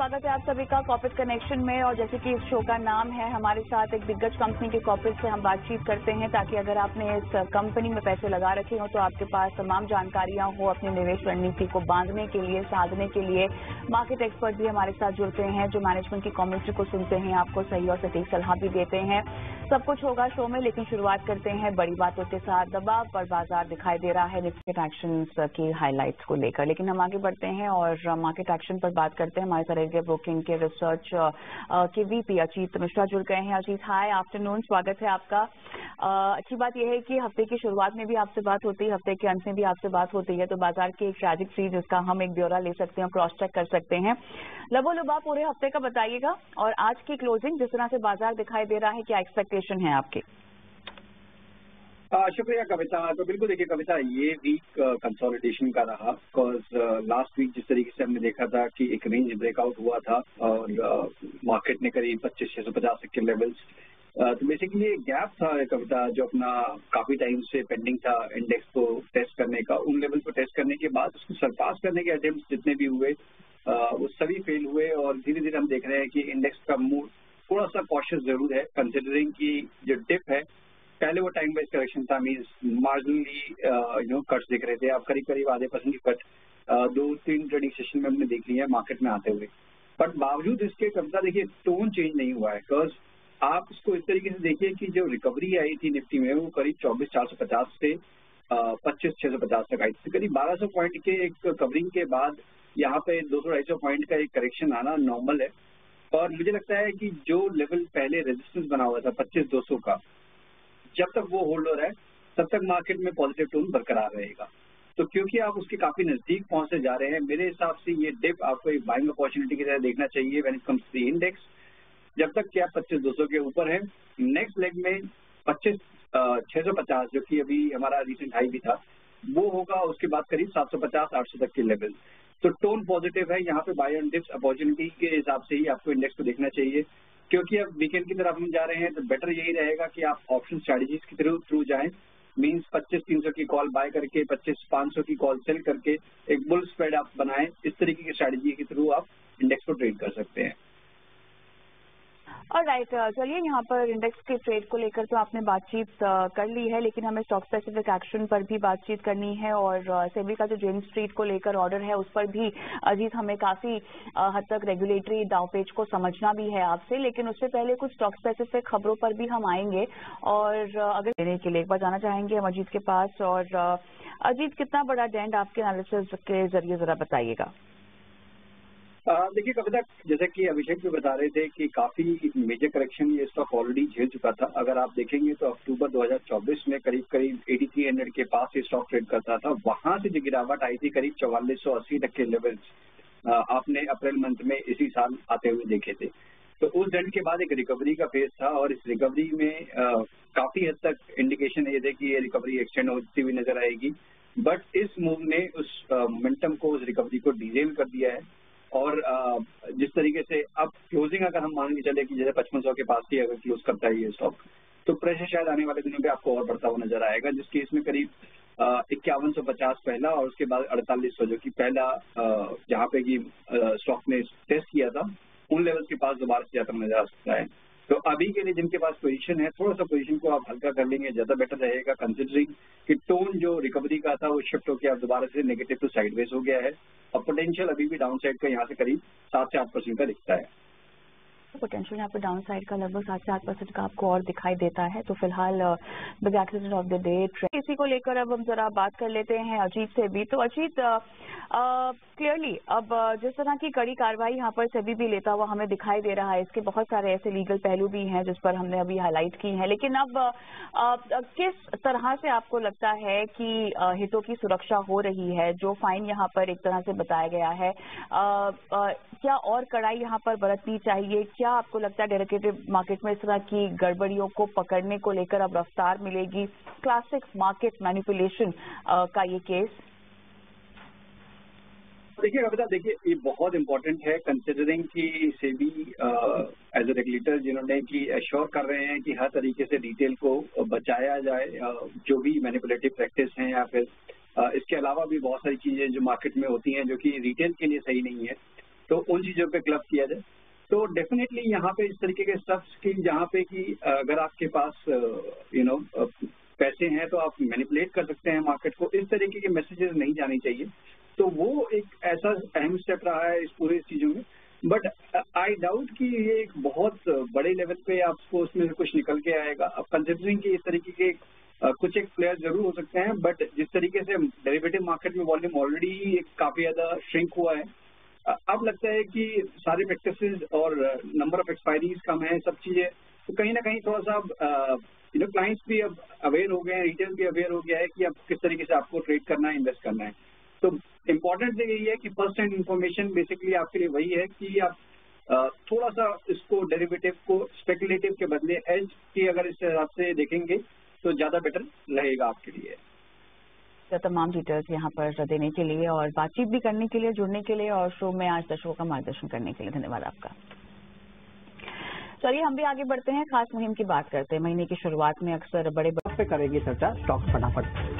स्वागत है आप सभी का कॉर्पोरेट कनेक्शन में। और जैसे कि इस शो का नाम है, हमारे साथ एक दिग्गज कंपनी के कॉर्पोरेट से हम बातचीत करते हैं ताकि अगर आपने इस कंपनी में पैसे लगा रखे हो तो आपके पास तमाम जानकारियां हो अपनी निवेश रणनीति को बांधने के लिए, साधने के लिए। मार्केट एक्सपर्ट भी हमारे साथ जुड़ते हैं जो मैनेजमेंट की कमेंट्री को सुनते हैं, आपको सही और सटीक सलाह भी देते हैं। सब कुछ होगा शो में, लेकिन शुरुआत करते हैं बड़ी बातों के साथ। दबाव पर बाजार दिखाई दे रहा है निफ्टी एक्शंस की हाइलाइट्स को लेकर, लेकिन हम आगे बढ़ते हैं और मार्केट एक्शन पर बात करते हैं। हमारे साथ रेलवे ब्रोकिंग के रिसर्च के वीपी अजीत मिश्रा जुड़ गए हैं। अजीत, हाय आफ्टरनून, स्वागत है आपका। अच्छी बात यह है कि हफ्ते की शुरुआत में भी आपसे बात होती है, हफ्ते के अंत में भी आपसे बात होती है, तो बाजार की एक ट्रैजेक्टरी जिसका हम एक ब्यौरा ले सकते हैं, क्रॉस चेक कर सकते हैं। लबोलुबा पूरे हफ्ते का बताइएगा और आज की क्लोजिंग जिस तरह से बाजार दिखाई दे रहा है, क्या एक्सपेक्टेशन है आपकी? शुक्रिया कविता। तो बिल्कुल देखिए कविता, ये वीक कंसोलिडेशन का रहा, बिकॉज लास्ट वीक जिस तरीके से हमने देखा था कि एक रेंज ब्रेकआउट हुआ था और मार्केट ने करीब 25,650 तक के लेवल्स, तो बेसिकली ये गैप था कविता जो अपना काफी टाइम से पेंडिंग था इंडेक्स को टेस्ट करने का। उन लेवल को टेस्ट करने के बाद उसको सरपास करने के अटेम्प्ट जितने भी हुए वो सभी फेल हुए और धीरे धीरे हम देख रहे हैं कि इंडेक्स का मूड थोड़ा सा कॉशियस जरूर है, कंसिडरिंग की जो डिप है, पहले वो टाइम बेस्ड करेक्शन था, मीन्स मार्जिनली कट्स दिख रहे थे। अब करीब करीब आधे % की कट 2-3 ट्रेडिंग सेशन में हमने देख ली है मार्केट में आते हुए। बट बावजूद इसके कविता देखिए टोन चेंज नहीं हुआ है, बिकॉज आप इसको इस तरीके से देखिए कि जो रिकवरी आई थी निफ्टी में वो करीब 24,450 से 25,650 तक आई थी। करीब 1,200 पॉइंट के एक कवरिंग के बाद यहाँ पे 200-250 पॉइंट का एक करेक्शन आना नॉर्मल है। और मुझे लगता है कि जो लेवल पहले रेजिस्टेंस बना हुआ था 25,200 का, जब तक वो होल्ड हो रहा है तब तक मार्केट में पॉजिटिव टोन बरकरार रहेगा। तो क्योंकि आप उसके काफी नजदीक पहुंचते जा रहे हैं, मेरे हिसाब से ये डिप आपको एक बाइंग अपॉर्चुनिटी की तरह देखना चाहिए when it comes to the index. जब तक कि आप 25,200 के ऊपर है, नेक्स्ट लेग में 25,650 जो कि अभी हमारा रिसेंट हाई भी था वो होगा, उसके बाद करीब 750-800 तक के लेवल। तो टोन पॉजिटिव है, यहाँ पे बाय एंड डिप्स अपॉर्चुनिटी के हिसाब से ही आपको इंडेक्स को देखना चाहिए। क्योंकि अब वीकेंड की तरफ हम जा रहे हैं तो बेटर यही रहेगा कि आप ऑप्शन स्ट्रैटेजीज की थ्रू जाएं, मींस 25,300 की कॉल बाय करके 25,500 की कॉल सेल करके एक बुल स्प्रेड आप बनाएं। इस तरीके की स्ट्रैटेजी के थ्रू आप इंडेक्स को ट्रेड कर सकते हैं। ऑलराइट, चलिए यहाँ पर इंडेक्स के ट्रेड को लेकर तो आपने बातचीत कर ली है, लेकिन हमें स्टॉक स्पेसिफिक एक्शन पर भी बातचीत करनी है और सेबी का जो जेन स्ट्रीट को लेकर ऑर्डर है उस पर भी अजीत हमें काफी हद तक रेगुलेटरी दावपेच को समझना भी है आपसे। लेकिन उससे पहले कुछ स्टॉक स्पेसिफिक खबरों पर भी हम आएंगे और अगर देने के लिए एक बार जाना चाहेंगे हम अजीत के पास। और अजीत, कितना बड़ा डेंट आपके एनालिसिस के जरिए जरा बताइएगा। देखिए कविता, जैसे कि अभिषेक भी बता रहे थे कि काफी मेजर करेक्शन ये स्टॉक ऑलरेडी झेल चुका था। अगर आप देखेंगे तो अक्टूबर 2024 में करीब करीब 8300 के पास ये स्टॉक ट्रेड करता था, वहां से जो गिरावट आई थी करीब 4480 तक के लेवल्स आपने अप्रैल मंथ में इसी साल आते हुए देखे थे। तो उस डेंट के बाद एक रिकवरी का फेज था और इस रिकवरी में काफी हद तक इंडिकेशन ये थे कि ये रिकवरी एक्सटेंड होती हुई नजर आएगी। बट इस मूव ने उस मोमेंटम को, उस रिकवरी को डिरेल कर दिया है। और जिस तरीके से अब क्लोजिंग अगर हम मान के चले कि जैसे 5500 के पास ही अगर क्लोज करता है ये स्टॉक, तो प्रेशर शायद आने वाले दिनों पे आपको और बढ़ता हुआ नजर आएगा, जिसके इसमें करीब 5150 पहला और उसके बाद 4800 जो कि पहला जहाँ पे कि स्टॉक ने टेस्ट किया था, उन लेवल के पास दोबारा से जाता नजर आ सकता है। तो अभी के लिए जिनके पास पोजीशन है, थोड़ा सा पोजीशन को आप हल्का कर लेंगे, ज्यादा बेटर रहेगा, कंसिडरिंग कि टोन जो रिकवरी का था वो शिफ्ट होकर अब दोबारा से नेगेटिव टू साइडवेज हो गया है और पोटेंशियल अभी भी डाउन साइड का यहाँ से करीब 7 से 8% का दिखता है। पोटेंशियल यहाँ पे डाउन साइड का लगभग 7 से 8% का आपको और दिखाई देता है। तो फिलहाल big accident of the day इसी को लेकर अब हम जरा बात कर लेते हैं अजीत से भी। तो अजीत, क्लियरली अब जिस तरह की कड़ी कार्रवाई यहाँ पर सेबी भी लेता हुआ हमें दिखाई दे रहा है, इसके बहुत सारे ऐसे लीगल पहलू भी हैं जिस पर हमने अभी हाईलाइट की हैं। लेकिन अब किस तरह से आपको लगता है कि हितों की सुरक्षा हो रही है? जो फाइन यहाँ पर एक तरह से बताया गया है, क्या और कड़ाई यहाँ पर बरतनी चाहिए? क्या आपको लगता है डेरिवेटिव मार्केट में इस तरह की गड़बड़ियों को पकड़ने को लेकर अब रफ्तार मिलेगी? क्लासिक मार्केट मैनिपुलेशन का ये केस। देखिए कविता, देखिए ये बहुत इंपॉर्टेंट है कंसिडरिंग कि सेबी एज ए रेगुलेटर जिन्होंने कि एश्योर कर रहे हैं कि हर तरीके से रिटेल को बचाया जाए, जो भी मैनिपुलेटिव प्रैक्टिस हैं या फिर इसके अलावा भी बहुत सारी चीजें जो मार्केट में होती हैं जो कि रिटेल के लिए सही नहीं है। तो उन चीजों पे क्लब किया जाए। तो डेफिनेटली यहाँ पे इस तरीके के स्टफ्स की जहाँ पे कि अगर आपके पास पैसे हैं तो आप मैनिपुलेट कर सकते हैं मार्केट को, इस तरीके के मैसेजेस नहीं जाने चाहिए। तो वो एक ऐसा अहम स्टेप रहा है इस पूरी चीजों में। बट आई डाउट कि ये एक बहुत बड़े लेवल पे आपको उसमें से कुछ निकल के आएगा। अब कंसिडरिंग कि इस तरीके के कुछ एक प्लेयर जरूर हो सकते हैं, बट जिस तरीके से डेरिवेटिव मार्केट में वॉल्यूम ऑलरेडी काफी ज्यादा श्रिंक हुआ है, अब लगता है कि सारे प्रैक्टिसेस और नंबर ऑफ एक्सपायरीज कम है, सब चीजें, तो कहीं ना कहीं थोड़ा सा क्लाइंट्स भी अब अवेयर हो गए हैं, रिटेल भी अवेयर हो गया है कि अब किस तरीके से आपको ट्रेड करना है, इन्वेस्ट करना है। तो इम्पोर्टेंट यही है कि फर्स्ट हैंड इन्फॉर्मेशन बेसिकली आपके लिए वही है कि आप थोड़ा सा इसको डेरिवेटिव को स्पेकुलेटिव के बदले एज की अगर इस हिसाब से देखेंगे तो ज्यादा बेटर रहेगा आपके लिए। तो तमाम डिटेल्स यहाँ पर देने के लिए और बातचीत भी करने के लिए, जुड़ने के लिए और शो में आज दर्शकों का मार्गदर्शन करने के लिए धन्यवाद आपका। चलिए हम भी आगे बढ़ते हैं, खास मुहिम की बात करते हैं। महीने की शुरुआत में अक्सर बड़े पे करेंगे चर्चा स्टॉक फटाफट।